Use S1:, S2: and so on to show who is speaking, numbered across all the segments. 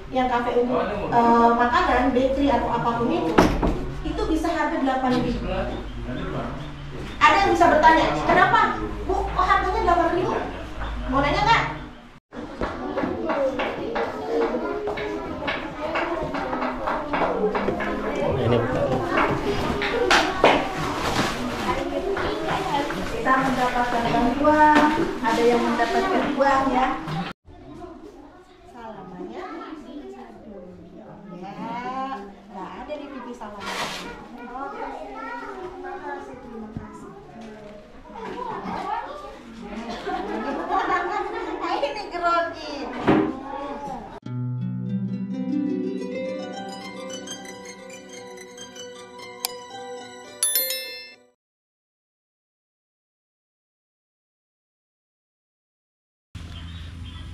S1: yang kafe untuk makanan, bakery atau apapun itu bisa harga 8.000. Ada yang bisa bertanya, kenapa? Bu, kok harganya 8.000? Mau nanya nggak?
S2: Ini
S1: kita mendapatkan bantuan, ada yang mendapatkan uang ya. Salamannya, aduh, ya, nggak ada di pipi salamannya. Oke, terima kasih, terima kasih. Ini grogi.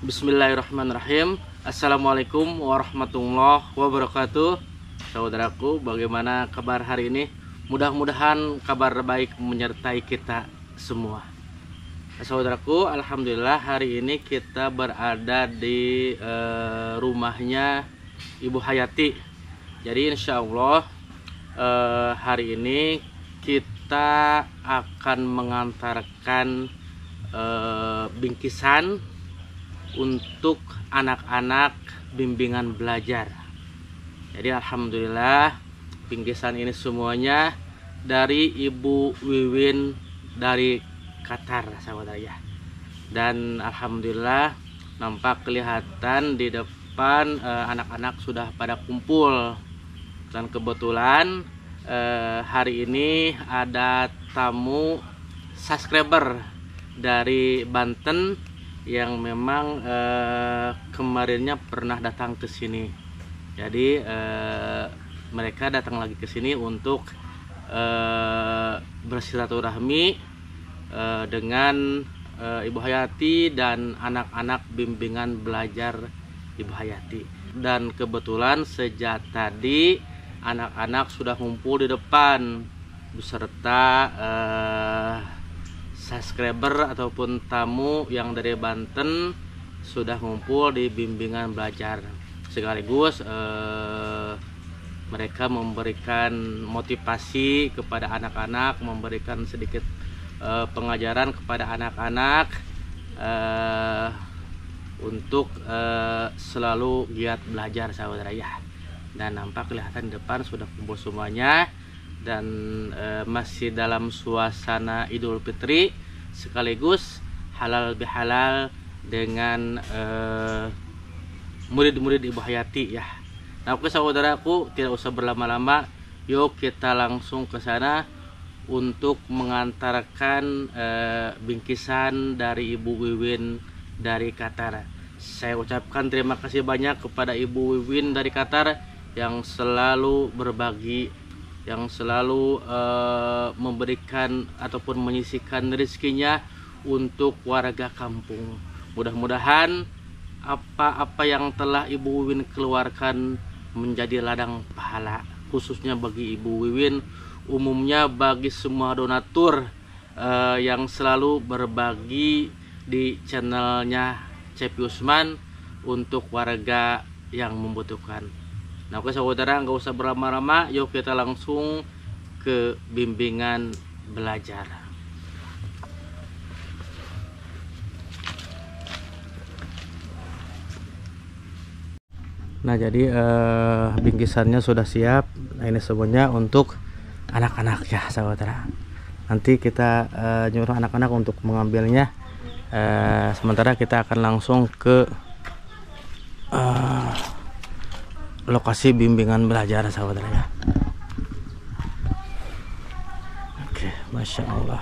S2: Bismillahirrahmanirrahim. Assalamualaikum warahmatullahi wabarakatuh. Saudaraku, bagaimana kabar hari ini? Mudah-mudahan kabar baik menyertai kita semua. Saudaraku, alhamdulillah hari ini kita berada di rumahnya Ibu Hayati. Jadi insya Allah hari ini kita akan mengantarkan bingkisan untuk anak-anak bimbingan belajar. Jadi alhamdulillah bingkisan ini semuanya dari Ibu Wiwin dari Qatar, saudara ya. Dan alhamdulillah nampak kelihatan di depan anak-anak sudah pada kumpul. Dan kebetulan hari ini ada tamu subscriber dari Banten yang memang kemarinnya pernah datang ke sini. Jadi mereka datang lagi ke sini untuk bersilaturahmi dengan Ibu Hayati dan anak-anak bimbingan belajar Ibu Hayati. Dan kebetulan sejak tadi anak-anak sudah ngumpul di depan beserta subscriber ataupun tamu yang dari Banten sudah ngumpul di bimbingan belajar. Sekaligus mereka memberikan motivasi kepada anak-anak, memberikan sedikit pengajaran kepada anak-anak untuk selalu giat belajar, saudara ya. Dan nampak kelihatan di depan sudah kumpul semuanya. Dan masih dalam suasana Idul Fitri sekaligus halal bihalal dengan murid-murid Ibu Hayati ya. Nah, oke saudaraku, tidak usah berlama-lama, yuk kita langsung ke sana untuk mengantarkan bingkisan dari Ibu Wiwin dari Qatar. Saya ucapkan terima kasih banyak kepada Ibu Wiwin dari Qatar yang selalu berbagi, yang selalu memberikan ataupun menyisihkan rezekinya untuk warga kampung. Mudah-mudahan apa-apa yang telah Ibu Wiwin keluarkan menjadi ladang pahala, khususnya bagi Ibu Wiwin, umumnya bagi semua donatur yang selalu berbagi di channelnya Cepi Usman untuk warga yang membutuhkan. Nah, oke saudara, nggak usah berlama-lama, yuk kita langsung ke bimbingan belajar. Nah, jadi bingkisannya sudah siap. Nah, ini semuanya untuk anak-anak ya, saudara. Nanti kita nyuruh anak-anak untuk mengambilnya. Sementara kita akan langsung ke lokasi bimbingan belajar, saudara ya. Oke, Masya Allah.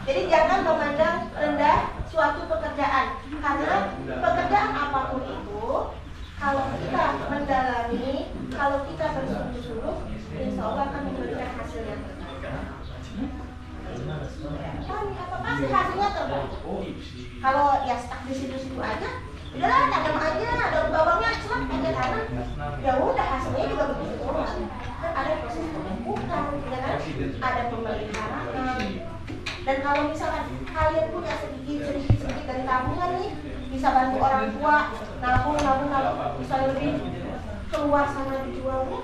S1: Jadi jangan memandang kalau kita bersungguh-sungguh, insya Allah akan memberikan hasil yang terbaik. Apa pasti hasilnya terbaik. Kalau ya stuck di situ-situ aja, udahlah tanam aja, daun bawangnya celak aja tanam, ya udah hasilnya juga begitu terus. Kan ada proses pemupukan, ya kan? Ada pemeliharaan. Dan kalau misalkan kalian punya sedikit dari tabungan nih, bisa bantu orang tua, nabung kalau bisa lebih keluar sana dijualnya,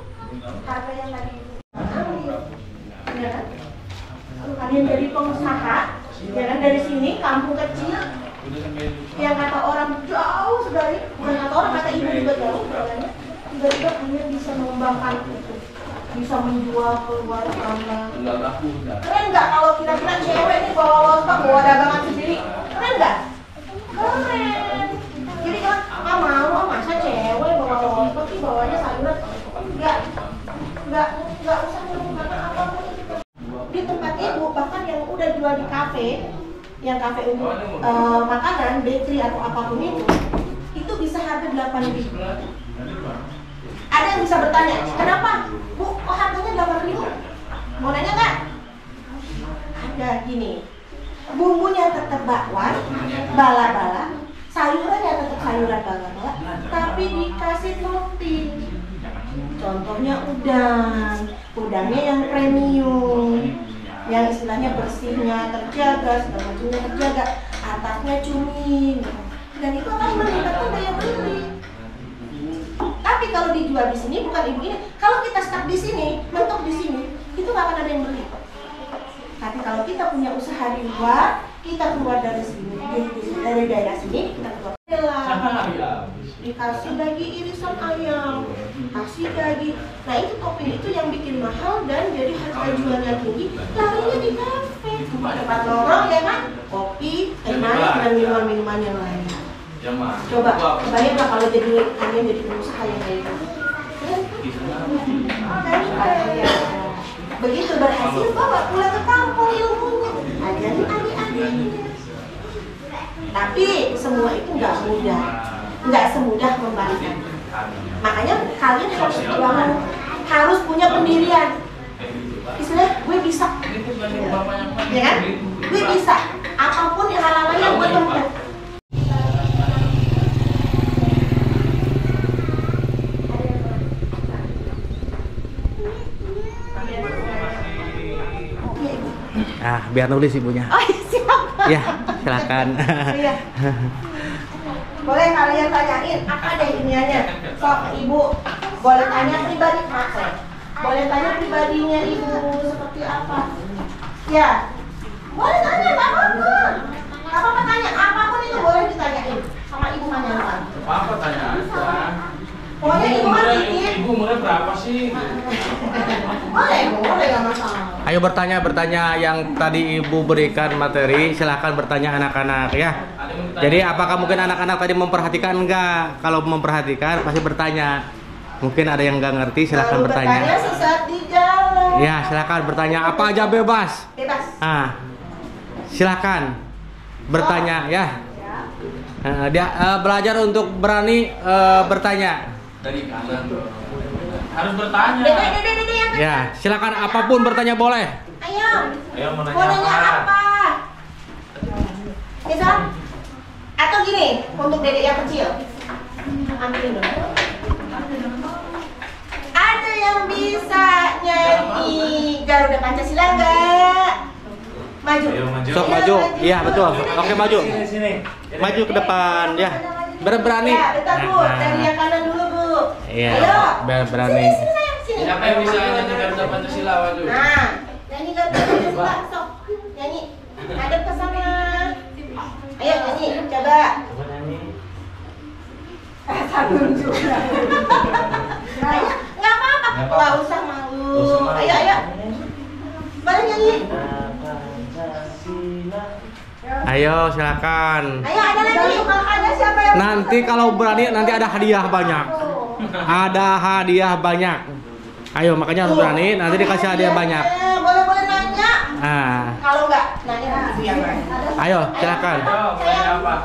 S1: harga yang tadi ambil, ya kan? Kalau kalian jadi pengusaha, ya kan, dari sini kampung kecil, yang kata orang jauh sekali, bukan kata orang, kata ibu juga jauh, jalannya, tiba-tiba kalian bisa mengembangkan itu, bisa menjual keluar sana. Keren nggak kalau kira-kira cewek nih bawa lostok, bawa dagangan sendiri, keren nggak? Keren. Jadi kan nggak mau, masa cewek bawa lostok sih bawanya sayuran, nggak usah menggunakan apapun itu. Di tempat ibu bahkan yang udah jual di kafe, yang kafe untuk makanan, bakery atau apapun itu bisa harga 8.000. Ada yang bisa bertanya, kenapa Bu kok harganya 8.000? Mau nanya nggak? Ada gini, bumbunya tetap bakwan, bala-bala, sayurannya tetap sayuran bala-bala, tapi dikasih topping. Contohnya udangnya yang premium, yang istilahnya bersihnya terjaga, segala macamnya terjaga, atasnya cumi, dan itu akan meningkatkan daya beli. Tapi kalau dijual di sini bukan ibu ini, kalau kita stuck di sini, mentok di sini, itu nggak akan ada yang beli. Tapi kalau kita punya usaha di luar, kita keluar dari sini, dari daerah sini, kita keluar. Dikasih daging irisan ayam, kasih daging. Nah itu topping itu yang bikin mahal dan jadi harga jualnya tinggi. Larinya di kafe, tempat nongkrong ya kan, kopi, teh manis dan minuman-minuman yang lain. Coba bayangkan kalau jadi kalian jadi pengusaha yang kayak gitu. Begitu berhasil bawa pulang ke kampung ilmunya, ajarin adik-adiknya. Tapi semua itu nggak semudah membalikkan. Makanya kalian harus bangun, harus punya pendirian. Istilahnya gue bisa, ya kan? Gue bisa. Apapun yang halangannya gue tempuh.
S2: Biar nulis ibunya.
S1: Oh iya, siapa?
S2: Ya, silakan.
S1: Iya. Boleh kalian tanyain apa deh iniannya. Sok ibu boleh tanya pribadi, boleh tanya pribadinya ibu seperti apa. Ya, boleh tanya, nggak apa-apa. Nggak apa-apa tanya, apapun itu boleh ditanyain sama ibu Manyawan.
S3: Apa tanya aja.
S1: Pokoknya ibu mah titip.
S3: Ibu umurnya berapa sih?
S1: Boleh nggak masalah.
S2: Ayo bertanya yang tadi ibu berikan materi, silahkan bertanya anak-anak ya. Jadi apakah mungkin anak-anak tadi memperhatikan enggak? Kalau memperhatikan pasti bertanya. Mungkin ada yang nggak ngerti, silahkan bertanya.
S1: Bertanya sesaat di jalan.
S2: Ya, silahkan bertanya, apa aja bebas.
S1: Bebas.
S2: Silahkan bertanya ya. Dia belajar untuk berani bertanya.
S3: Dari kanan. Harus bertanya.
S1: Dede yang
S2: Ya, silakan apapun bertanya boleh.
S1: Ayo
S3: mau
S1: nanya apa? Misal, atau gini, untuk dedek yang kecil, ambilin dulu. Ada yang bisa nyanyi Garuda Pancasila nggak? Maju.
S2: Sok maju. Iya betul. Oke maju. Maju ke depan ya. Berani.
S1: Ya, bentar Bu. Dari yang kanan dulu Bu.
S2: Iya.
S1: Ayo.
S2: Berani.
S1: Sini sayang, sini.
S3: Siapa yang bisa nyanyi Garuda Pancasila maju?
S1: Nah, nyanyi Garuda Pancasila, sok. Nyanyi. Hadap ke sana. Ayo nyanyi, coba. Satu juga. Ayo, nggak apa-apa. Nggak usah malu. Ayo. Boleh nyanyi.
S2: Ayo silakan.
S1: Ayo ada lagi. Ada siapa yang
S2: Nanti kalau berani nanti ada hadiah banyak. Ada hadiah banyak. Ayo makanya harus berani. Nanti dikasih hadiah banyak.
S1: Boleh nanya.
S2: Kalau
S1: nggak nanya hadiah banyak.
S2: Ayo silakan.
S3: Tanya apa?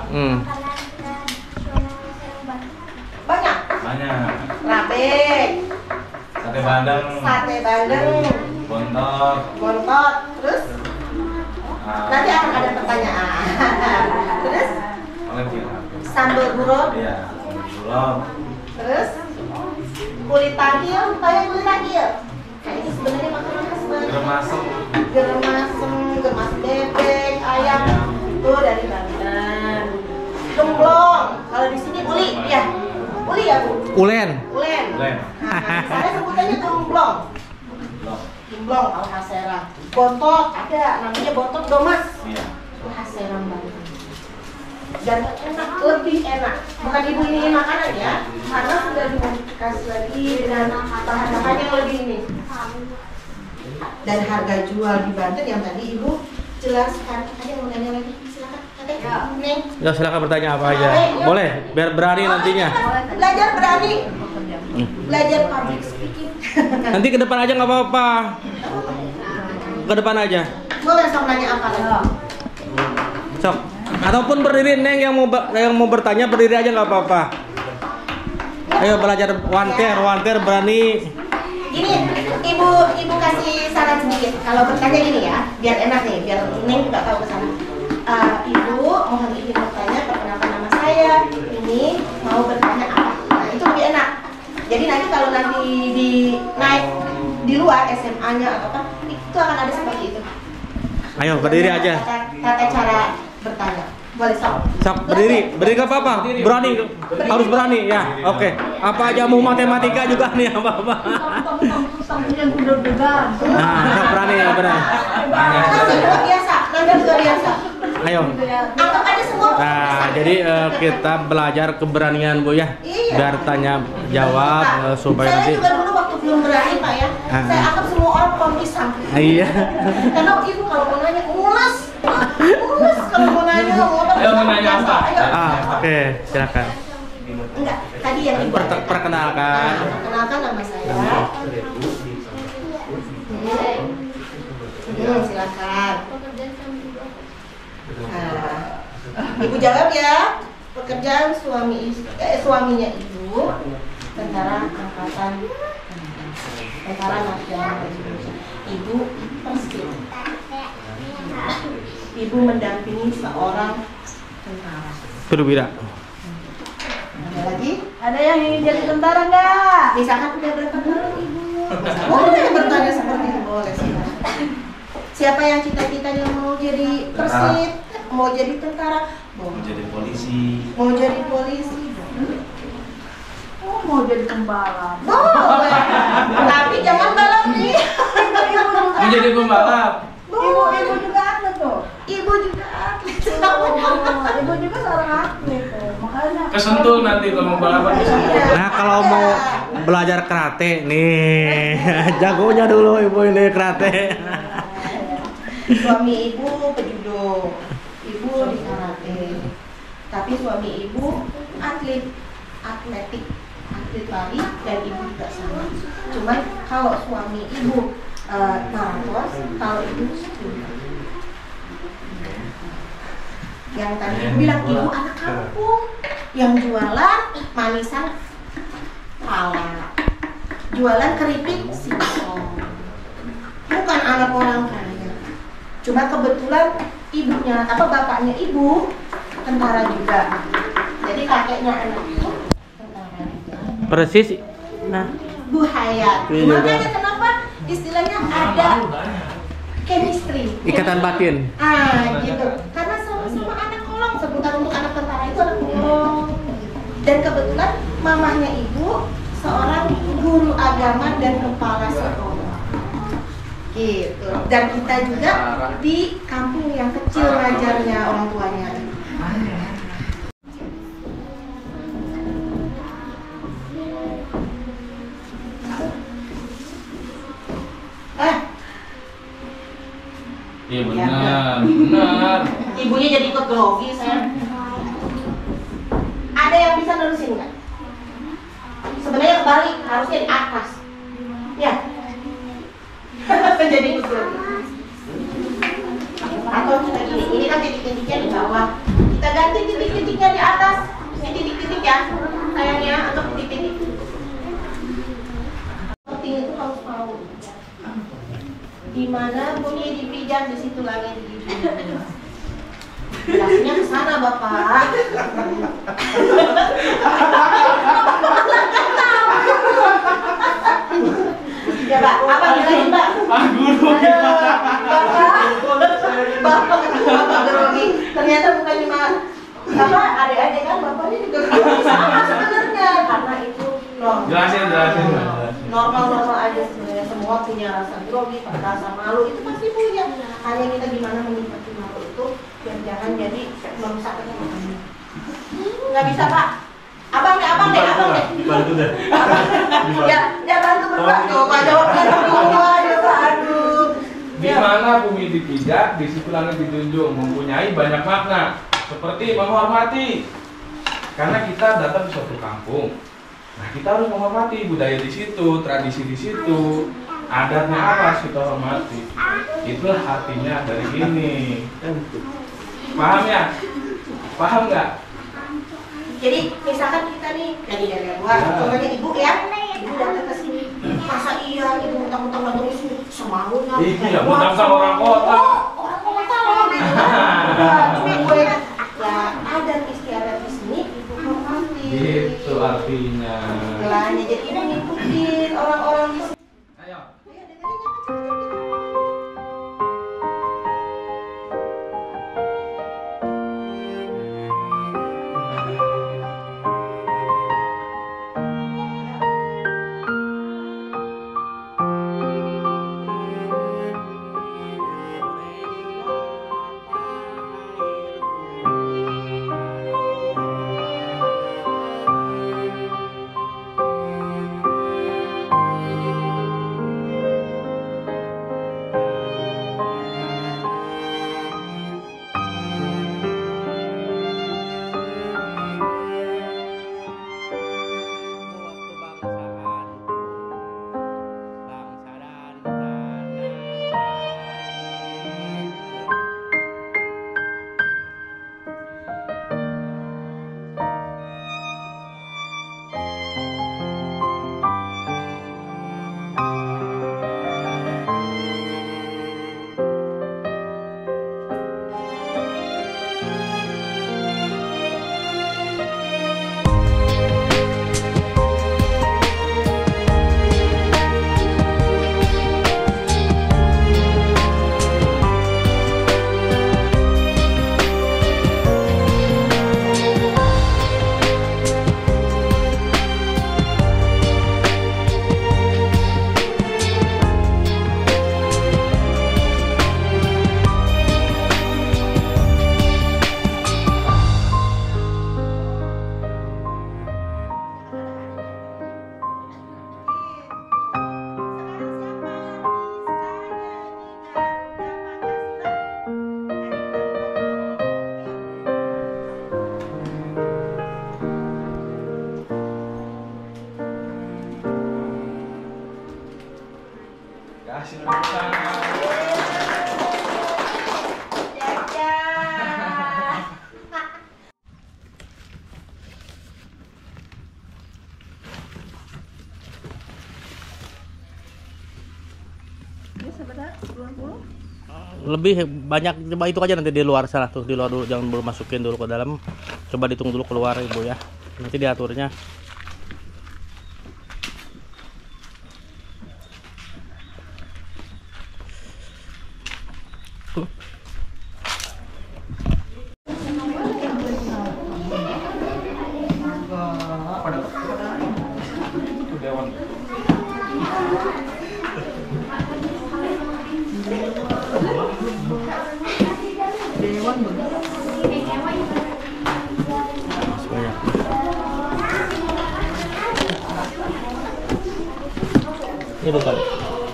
S1: Banyak.
S3: Banyak.
S1: Rabe.
S4: bandeng,
S1: sate bandeng,
S4: bontot,
S1: bontot, terus nanti akan ada pertanyaan. Terus sambal gurog,
S4: iya, belum,
S1: terus kulit tagil, kayak kulit tagil. Nah ini sebenarnya makanan khas banget.
S4: germasem,
S1: Gemas bebek, ayam, itu dari Banten. Gemblong, kalau di sini uli, ya, uli ya bu.
S2: Ulen.
S1: Ulen.
S4: Ulen.
S1: Nah, saya sebutannya gemblong.
S4: belum,
S1: Gemblong kalau khas Serang. Bontot ada, namanya bontot domas.
S4: iya,
S1: Itu khas Serang banget. Dan enak, lebih enak. Bukan ibu ini makanan ya, karena sudah dimodifikasi lagi dengan bahan-bahan yang lebih ini. Dan harga jual di Banten yang tadi ibu jelaskan. Ada yang mau nanya lagi? Silakan. Neng.
S2: Ya silakan bertanya apa aja. Boleh, biar berani nantinya.
S1: Belajar berani. Belajar public speaking.
S2: Nanti ke depan aja nggak apa-apa. Ke depan aja.
S1: Boleh sok nanya apa lagi?
S2: Sok. Ataupun berdiri Neng yang mau bertanya berdiri aja nggak apa-apa. Ayo belajar wanter berani.
S1: Gini, ibu kasih saran sedikit. Kalau bertanya gini ya, biar enak nih, biar Neng juga tahu kesana. Ibu mohon izin bertanya, perkenalkan nama saya. Ini mau bertanya apa? Nah itu lebih enak. Jadi nanti kalau nanti naik di luar SMA-nya atau apa, itu akan ada seperti itu.
S2: Ayo berdiri aja.
S1: Tata cara bertanya. Boleh sok.
S2: Sok berdiri gak apa-apa. Berani, harus berani ya. Oke. Apa aja mau matematika juga nih apa-apa. Nah, sok berani ya berani.
S1: Nanti juga biasa,
S2: Ayo.
S1: Anggap aja semua.
S2: Nah, jadi kita belajar keberanian Bu ya.
S1: Iya.
S2: Biar tanya jawab supaya
S1: Saya
S2: nanti.
S1: juga dulu waktu belum berani Pak ya, saya anggap semua orang pohon pisang.
S2: Iya.
S1: Karena ibu kalau mau nanya mules kalau mau nanya
S3: Ayo, mau nanya apa?
S2: Oke, silakan.
S1: Enggak, tadi yang ibu
S2: Perkenalkan.
S1: Perkenalkan nama saya. Silakan. Ibu jawab ya. Pekerjaan suaminya ibu tentara nasional Indonesia. Ibu persis. Ibu mendampingi seorang tentara.
S2: Perwira.
S1: Ada lagi?
S5: Ada yang ingin jadi tentara nggak?
S1: Misalkan udah berapa tahun ibu? Boleh bertanya seperti itu, boleh. Siapa yang cita-citanya mau jadi persit, mau jadi tentara,
S4: mau jadi polisi,
S1: mau jadi polisi,
S5: Oh, mau jadi pembalap.
S1: boleh. Tapi jangan balap nih.
S3: Mau jadi pembalap.
S5: Ibu juga atlet tuh.
S1: Ibu juga atlet.
S5: Ibu juga seorang atlet tuh. Makanya
S3: Kesentul nanti kalau mau balapan kesentul.
S2: Nah, kalau mau belajar karate nih, jagonya dulu ibu ini karate.
S1: Suami ibu pejudo, ibu di karate. Tapi suami ibu atlet lari dan ibu juga sama. Cuman kalau suami ibu maraton, kalau ibu sprinter. Yang tadi ibu bilang ibu anak kampung yang jualan manisan pala, jualan keripik singkong. Bukan anak orang kaya. Cuma kebetulan ibunya bapaknya ibu tentara juga. Jadi kakeknya anak ibu tentara juga.
S2: Persis. Nah,
S1: Bu Hayat.
S2: Iya,
S1: Makanya kenapa istilahnya ada chemistry.
S2: ikatan batin.
S1: Gitu. Karena sama-sama anak kolong, sebutan untuk anak tentara itu anak kolong. Dan kebetulan mamahnya ibu seorang guru agama dan kepala sekolah. Gitu. Dan kita juga di kampung yang kecil ngajarnya orang tuanya.
S3: Iya benar.
S1: Ibunya jadi ikut grogi saya. Ada yang bisa nerusin nggak? Sebenarnya kebalik, harusnya di atas. Ya. Jadi ikut grogi. Atau kita gini, ini kan titik-titiknya di bawah. Kita ganti titik-titiknya di atas. Ini titik-titik ya, sayangnya untuk titik-titik. Penting itu kalau Di mana bunyi dipijak, di situ langit dijunjung. Jelasnya ke sana, Bapak. Ya, Mbak. Abang bilangin, Mbak.
S3: Ah, guru.
S1: Bapak grogi. Ternyata bukan cuma apa adik-adik kan, bapaknya juga grogi sama sebenarnya. Karena itu
S3: Jelasin.
S1: normal aja sebenarnya. Semua punya rasa grogi, rasa malu itu pasti punya. Hanya kita gimana menikmati malu itu, biar jangan jadi merusak kenyamanan. Nggak bisa, Pak. Abang deh.
S4: Bantu deh.
S1: Ya bantu berdua. Coba jawabnya semua, ya Pak. Aduh.
S3: Di mana bumi dipijak, di situ langit dijunjung, mempunyai banyak makna. Seperti menghormati. Karena kita datang ke suatu kampung. Nah, kita harus menghormati budaya di situ, tradisi di situ. Adatnya apa harus kita hormati. Itulah artinya dari ini. Paham ya? Paham nggak?
S1: Jadi misalkan kita nih dari luar, contohnya ibu ya, ibu datang ke sini, masa iya ibu mentang-mentang datang ke sini semaunya.
S3: Iya, mentang-mentang orang kota.
S1: Orang kota loh, gitu kan. Cuma gue ya adat istiadat di sini ibu hormati.
S3: Gitu artinya.
S1: Belanja jadi ibu ngikutin orang-orang di sini.
S3: Ayo.
S1: Ya, dengerin ya, kecil-kecil.
S3: Kasih tepuk tangan.
S5: Ini sebenarnya 20.
S2: Lebih banyak, coba itu aja nanti di luar sana tuh, di luar dulu, jangan dulu masukin dulu ke dalam. Coba dihitung dulu keluar ibu ya, nanti diaturnya.
S3: Itu dewan.
S2: Ini bukan. Ini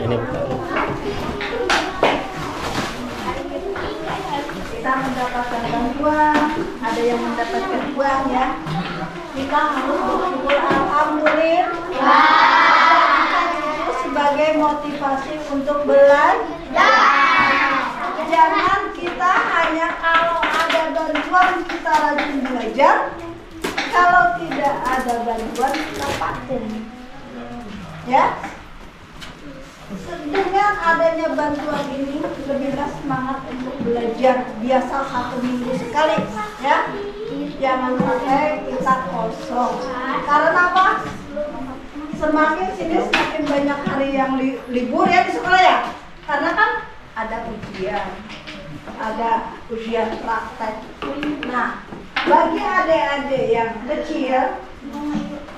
S2: bukan.
S5: Kita mendapatkan bantuan, ada yang mendapatkan uang ya. Kita harus bersyukur alhamdulillah. kita rajin belajar kalau tidak ada bantuan siapapun. Ya, dengan adanya bantuan ini lebihlah semangat untuk belajar. Biasa 1 minggu sekali, ya. Jangan sampai kita kosong. Karena apa? Semakin sini semakin banyak hari yang libur ya di sekolah ya. Karena kan ada ujian praktek. Nah, bagi adik-adik yang kecil,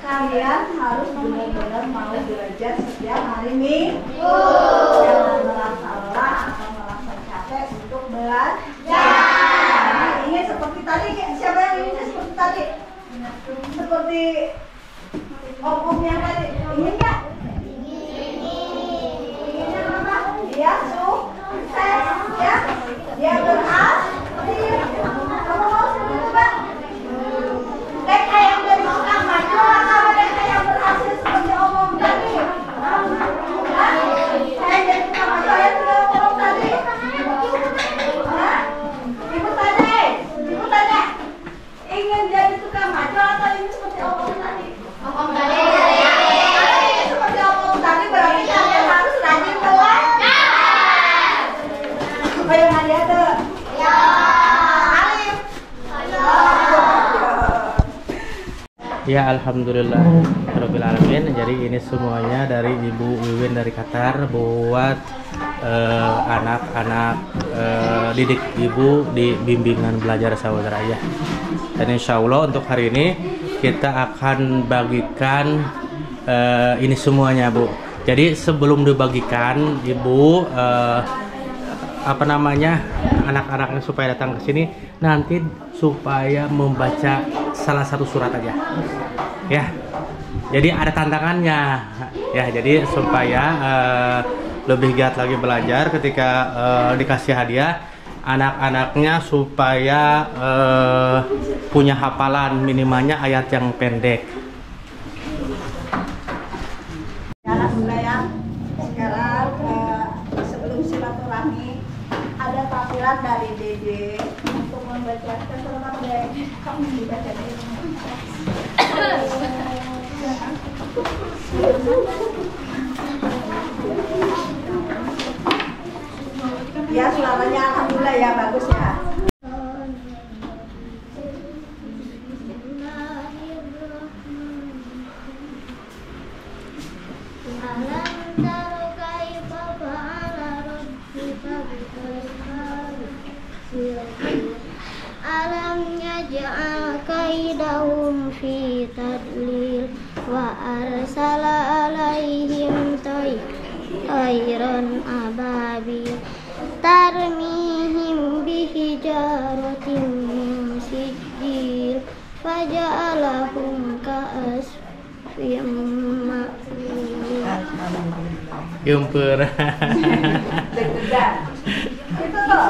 S5: kalian harus benar-benar mau belajar setiap hari Minggu. Jangan merasa lelah atau merasa capek untuk belajar. Nah, ini seperti tadi, siapa yang ini seperti tadi? Seperti om yang tadi. Ini nggak? Inginnya apa? Dia sukses, ya. Dia berhasil. Kamu mau seperti itu, Pak? Mereka yang dari tukang maju atau mereka yang berhasil seperti om tadi? Saya jadi tukang maju, saya juga om tadi. Ibu tanya, ingin jadi tukang maju atau ingin seperti om tadi? Om tadi. Seperti om tadi berarti kalian harus rajin belajar. Supaya nggak ada. Ya. Alif.
S2: Ya, alhamdulillah rabbil alamin. Jadi ini semuanya dari Ibu Wiwin dari Qatar buat anak-anak didik Ibu di bimbingan belajar saudara ya. Dan insya Allah untuk hari ini kita akan bagikan ini semuanya, Bu. Jadi sebelum dibagikan, Ibu anak-anaknya supaya datang ke sini nanti supaya membaca salah satu surat aja. Ya. Jadi ada tantangannya. Ya, jadi supaya lebih giat lagi belajar ketika dikasih hadiah, anak-anaknya supaya punya hafalan minimalnya ayat yang pendek.
S5: Alhamdulillah ya. Sekarang sebelum silaturahmi ada tampilan dari Dede untuk membacakan surat Dede. Kamu dibaca dulu. Ya, suaranya alhamdulillah ya, bagus ya.
S6: Alam yaj'al kaidahum fi tadlil wa arsala alaihim tayran ababil tarmihim bihijaratin min sijil faja'alahum ka'asfim ma'kul.
S2: Gempur.
S5: Deg-degan. Itu tuh.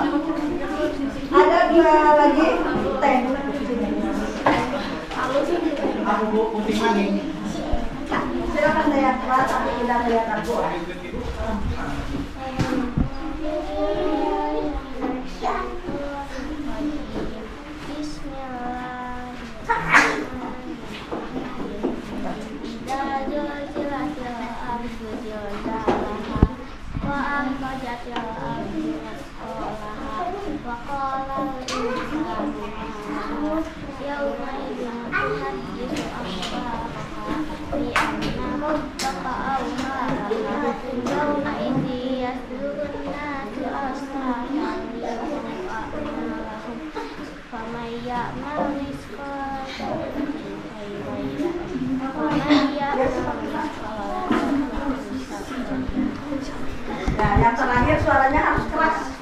S5: Ada dua lagi teh. Silakan lihat kelas tapi tidak lihat aku. Nah, yang terakhir suaranya harus keras.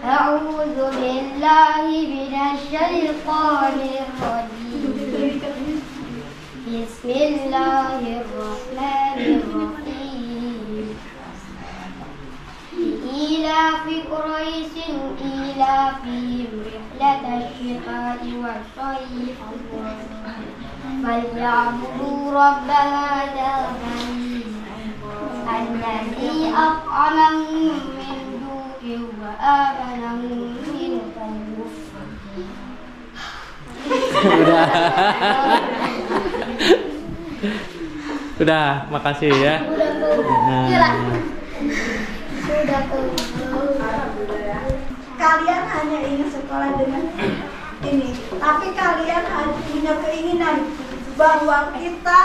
S6: A'udzu billahi minasyaitonir rajim. Bismillahirrahmanirrahim. لإيلاف قريش إيلافهم رحلة الشتاء والصيف فليعبدوا رب هذا البيت الذي أطعمهم من جوع وآمنهم من خوف.
S2: Udah, makasih ya.
S5: Kalian hanya ingin sekolah dengan ini, tapi kalian harus punya keinginan bahwa kita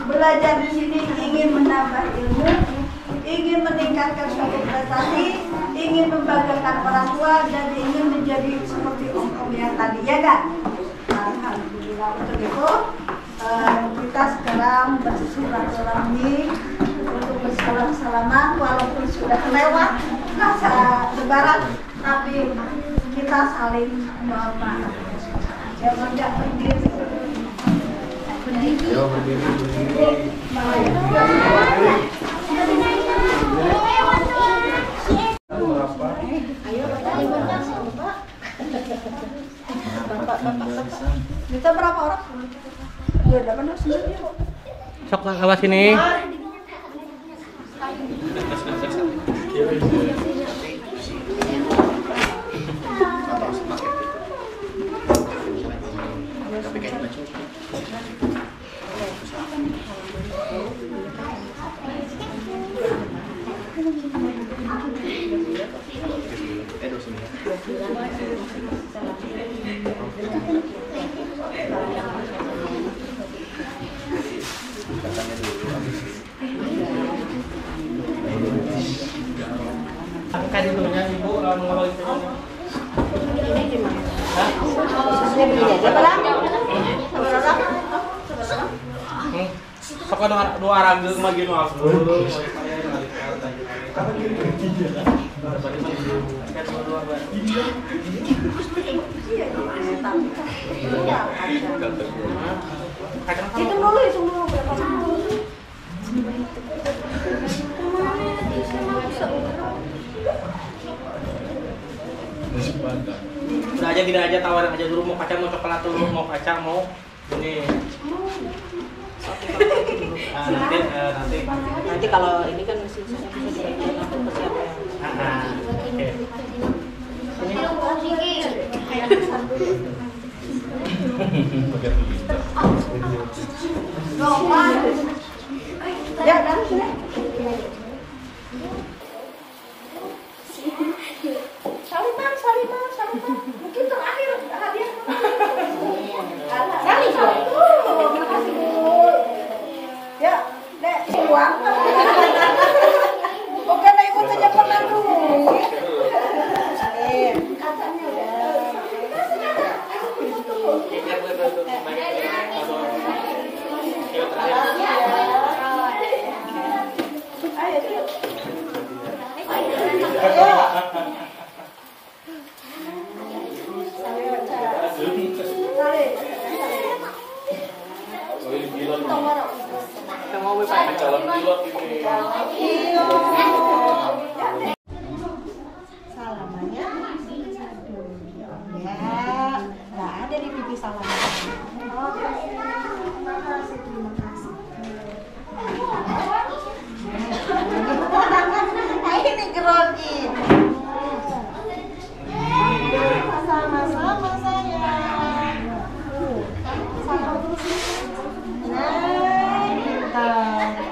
S5: belajar di sini ingin menambah ilmu, ingin meningkatkan suatu prestasi, ingin membanggakan orang tua, dan ingin menjadi seperti om-om yang tadi, ya kan? Alhamdulillah. Untuk itu kita sekarang bersilaturahmi untuk bersalam-salaman, walaupun sudah lewat masa lebaran, tapi kita saling mohon maaf. Jangan berdiri.
S3: Ayo berdiri.
S5: Kita berapa orang? Ya, 8 orang sendiri.
S2: Sok ke sini. Angkat dulunya ibu ngomong itu.
S1: Ini gimana? Saya beli aja pelan.
S2: Sok dua orang dulu mah gini aku.
S1: Hitung dulu berapa lama.
S2: Udah aja tidak aja tawarin aja dulu, mau kacang mau coklat dulu, mau kacang mau ini.
S1: Nanti kalau ini kan sisanya bisa dibagiin untuk persiapan.
S5: Ya, dan sini. Saliman. Mungkin terakhir hadiah. Makasih Bu. Ya, Dek, uang. Bukan ibu saja pernah dulu. Katanya
S3: Calon pilot ini.
S1: Salamannya, ya, nggak ada di pipi salaman. Terima kasih. Ini grogi. Sama-sama sayang. Sama terus. Nah, pintar.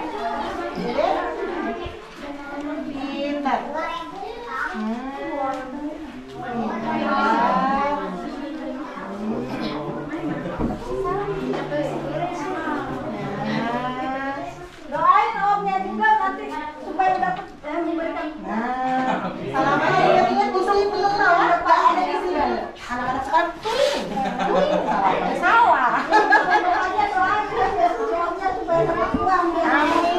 S1: Pintar.
S5: doain omnya juga nanti supaya dapat memberikan.
S1: Salaman ingat tulis belum tahu Pak ada di sini. Anak-anak sekarang tulis. Salah.
S5: Doanya supaya dapat uang.
S1: Amin.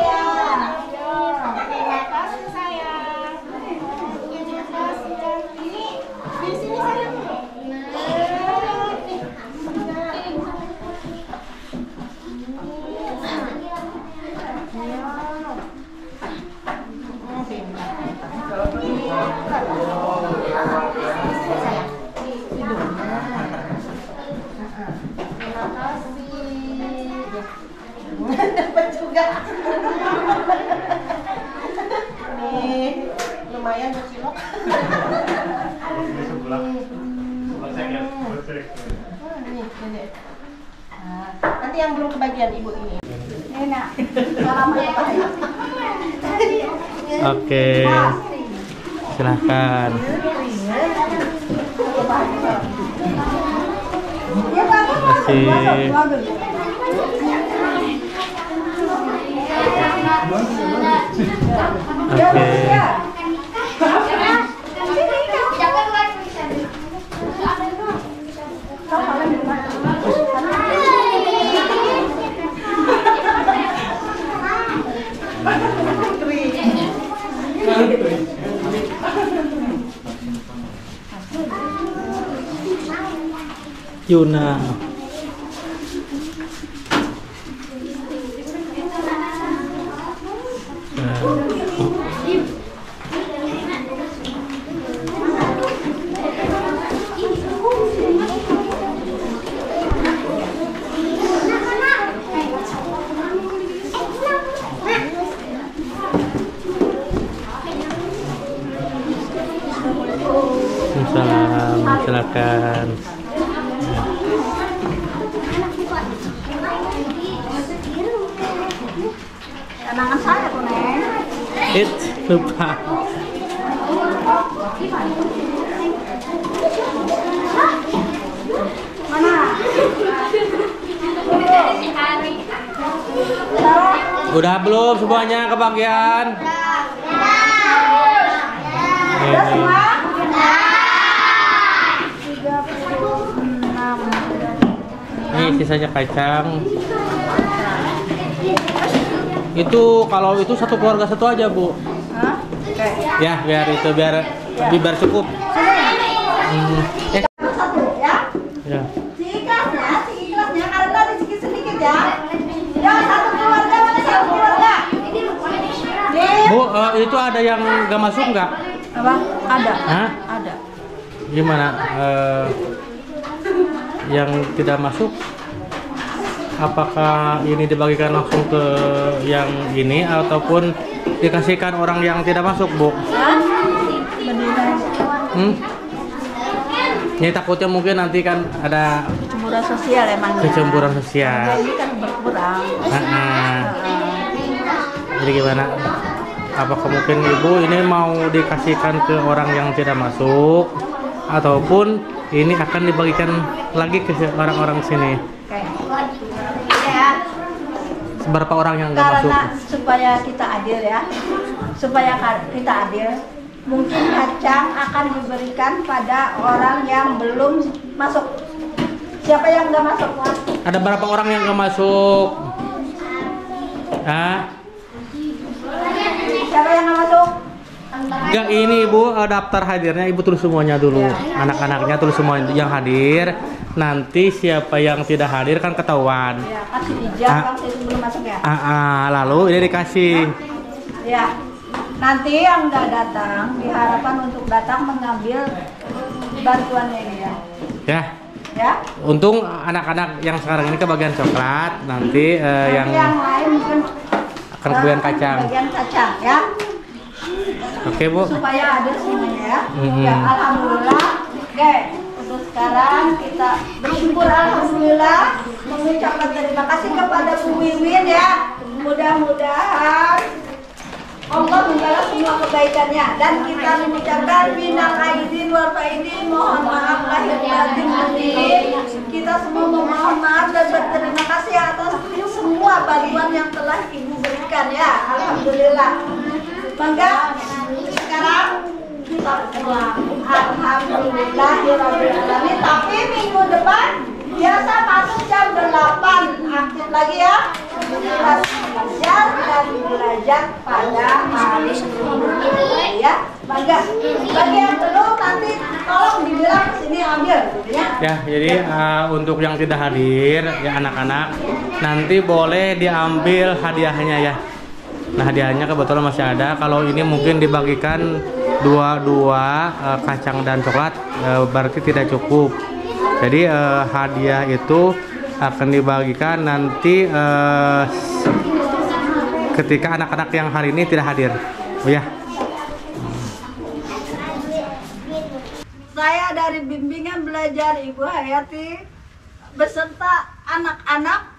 S1: Terima kasih sayang. Terima kasih. Ini di sini sayang. enggak. Nih, lumayan berkilok. Nih, Dede. Nah, nanti yang belum kebagian ibu ini.
S5: Enak. Salam ya Pak.
S2: Oke. Silahkan.
S5: Ya Pak, masuk.
S2: Oke. Yuna. Salam, silakan.
S5: Kenangan saya tuh, Neng.
S2: Lupa.
S5: Mana?
S2: Udah belum semuanya kebagian?
S5: Udah semua? 36.
S2: Ini sisanya kacang. Itu kalau itu satu keluarga satu aja, Bu.
S5: Hah? Oke.
S2: Ya, biar cukup.
S5: Satu ya.
S2: Ya.
S5: Si ikhlasnya karena rezeki sedikit ya. Ya satu keluarga mana satu keluarga?
S2: Bu, itu ada yang nggak masuk nggak?
S5: Apa? Ada.
S2: Hah?
S5: Ada.
S2: Gimana? Yang tidak masuk? Apakah ini dibagikan langsung ke yang ini ataupun dikasihkan orang yang tidak masuk, Bu? Ini takutnya mungkin nanti kan ada
S5: Kecemburuan sosial emangnya.
S2: kecemburuan sosial.
S5: Ya, ini kan berkurang.
S2: Jadi gimana? Apakah mungkin Ibu ini mau dikasihkan ke orang yang tidak masuk ataupun ini akan dibagikan lagi ke orang-orang sini? Berapa orang yang nggak masuk?
S5: Karena supaya kita adil ya, supaya kita adil, mungkin kacang akan diberikan pada orang yang belum masuk. Siapa yang nggak masuk?
S2: Ada berapa orang yang nggak masuk?
S5: Siapa yang nggak masuk?
S2: Enggak, ini Ibu daftar hadirnya Ibu tulis semuanya dulu. Anak-anaknya tulis semua yang hadir. Nanti siapa yang tidak hadir kan ketahuan.
S5: Ya, kasih ijazah waktu itu belum masuk ya.
S2: Lalu ini dikasih.
S5: Ya, nanti yang nggak datang diharapkan untuk datang mengambil bantuannya ini ya.
S2: Ya.
S5: Ya.
S2: Untung anak-anak yang sekarang ini kebagian coklat, nanti yang
S5: lain mungkin
S2: akan kebagian kacang.
S5: Bagian kacang ya.
S2: Oke, Bu.
S5: Supaya ada semuanya ya. Ya, alhamdulillah. Oke, untuk sekarang kita bersyukur alhamdulillah, mengucapkan terima kasih kepada Bu Wiwin ya. Mudah-mudahan Allah membalas semua kebaikannya dan kita mengucapkan minal aidin wal faidin, mohon maaf lahir batin. Kita semua memohon maaf dan berterima kasih atas semua bantuan yang telah Ibu berikan ya. Alhamdulillah. Maka sekarang kita pulang. Alhamdulillahirrahmanirrahim. Tapi minggu depan biasa masuk jam 8 aktif lagi ya. Belajar dan belajar pada hari ini ya. Maka bagi yang belum nanti tolong dibilang kesini ambil ya.
S2: Ya, jadi untuk yang tidak hadir ya anak-anak nanti boleh diambil hadiahnya ya. Nah, hadiahnya kebetulan masih ada. Kalau ini mungkin dibagikan dua kacang dan coklat berarti tidak cukup. Jadi hadiah itu akan dibagikan nanti ketika anak-anak yang hari ini tidak hadir. Oh ya.
S5: Saya dari bimbingan belajar Ibu Hayati beserta anak-anak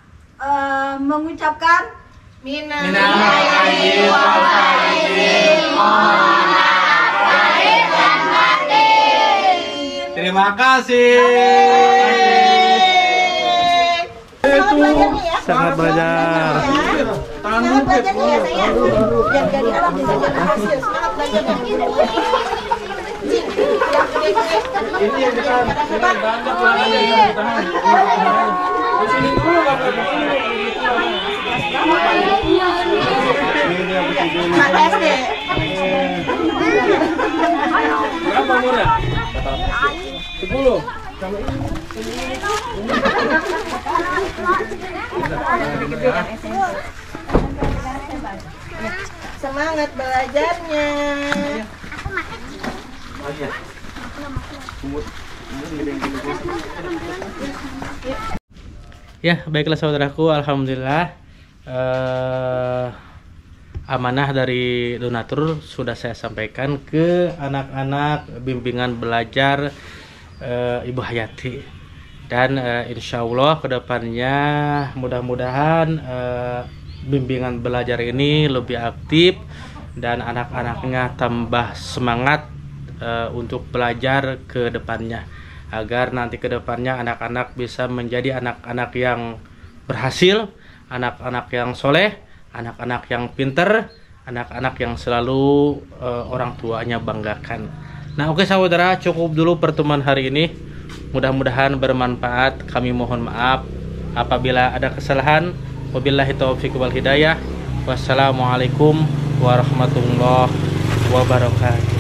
S5: mengucapkan
S3: Minal aidin wal faizin, mohon maaf lahir dan batin. Terima kasih.
S1: Selamat belajar nih ya.
S2: Sangat belajar.
S1: Semangat belajar nih ya sayang. Biar jadi anak bisa berhasil. Semangat belajar nih.
S3: Ini yang kita banyak pelanggan yang ditahan. Di sini dulu nggak boleh di sini.
S1: Mak SD.
S3: Berapa murah? 10.
S1: Semangat belajarnya.
S2: Ya, baiklah saudaraku, alhamdulillah amanah dari donatur sudah saya sampaikan ke anak-anak bimbingan belajar Ibu Hayati. Dan insya Allah kedepannya mudah-mudahan bimbingan belajar ini lebih aktif dan anak-anaknya tambah semangat untuk belajar ke depannya, agar nanti ke depannya anak-anak bisa menjadi anak-anak yang berhasil, anak-anak yang soleh, anak-anak yang pinter, anak-anak yang selalu orang tuanya banggakan. Nah, oke saudara, cukup dulu pertemuan hari ini. Mudah-mudahan bermanfaat. Kami mohon maaf apabila ada kesalahan. Wabillahi taufiq wal hidayah. Wassalamualaikum warahmatullahi wabarakatuh.